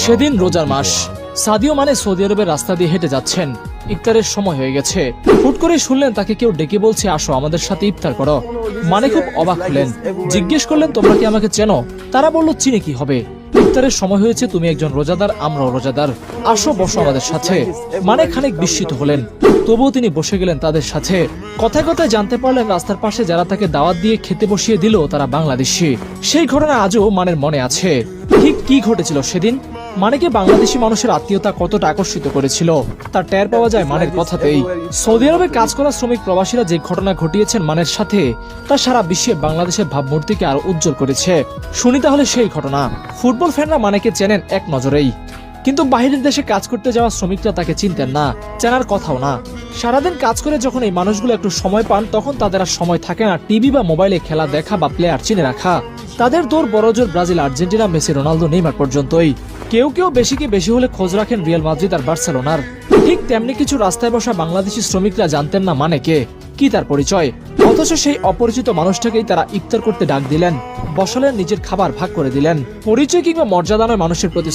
সেদিন রোজার মাস। Sadio Mane Saudi আরবের রাস্তা দিয়ে হেঁটে যাচ্ছেন। ইফতারের সময় হয়ে গেছে। হুট করে শুনলেন তাকে কেউ ডেকে বলছে, আসো আমাদের সাথে ইফতার করো। মানে খুব অবাক হলেন। জিজ্ঞেস করলেন, তোমরা কি আমাকে চেনো? তারা বলল, চিনে কি হবে, ইফতারের সময় হয়েছে, তুমি একজন রোজাদার, আমরাও রোজাদার, আসো বসো আমাদের সাথে। মানে খানিক বিস্মিত হলেন, তবুও তিনি বসে গেলেন তাদের সাথে। কথায় কথায় জানতে পারলেন রাস্তার পাশে যারা তাকে দাওয়াত দিয়ে খেতে বসিয়ে দিল তারা বাংলাদেশি। সেই ঘটনা আজও মানের মনে আছে। ঠিক কি ঘটেছিল সেদিন? মানেকে বাংলাদেশি মানুষের আত্মীয়তা কতটা আকর্ষিত করেছিল তার টের পাওয়া যায় মানের কথাতেই। সৌদি আরবে কাজ করা শ্রমিক প্রবাসীরা যে ঘটনা ঘটিয়েছেন মানের সাথে, তা সারা বিশ্বে বাংলাদেশের ভাবমূর্তিকে আরো উজ্জ্বল করেছে। শুনি তাহলে সেই ঘটনা। ফুটবল ফ্যানরা মানেকে চেনেন এক নজরেই, কিন্তু বাহিরের দেশে কাজ করতে যাওয়া শ্রমিকরা তাকে চিনতেন না, চেনার কথাও না। সারাদিন কাজ করে যখন এই মানুষগুলো একটু সময় পান, তখন তাদের আর সময় থাকে না টিভি বা মোবাইলে খেলা দেখা বা প্লেয়ার চিনে রাখা। তাদের দৌড় বড়জোর Brazil, Argentina, Messi, Ronaldo, Neymar পর্যন্তই। কেউ কেউ বেশি হলে খোঁজ রাখেন রিয়াল মাদ্রিদ আর বার্সেলোনার। ঠিক তেমনি কিছু রাস্তায় বসা বাংলাদেশি শ্রমিকরা জানতেন না মানেকে, কি তার পরিচয়। অথচ সেই অপরিচিত মানুষটাকেই তারা ইফতার করতে ডাক দিলেন, বসালেন, নিজের খাবার ভাগ করে দিলেন। পরিচয় কিংবা মর্যাদা নয় মানুষের প্রতি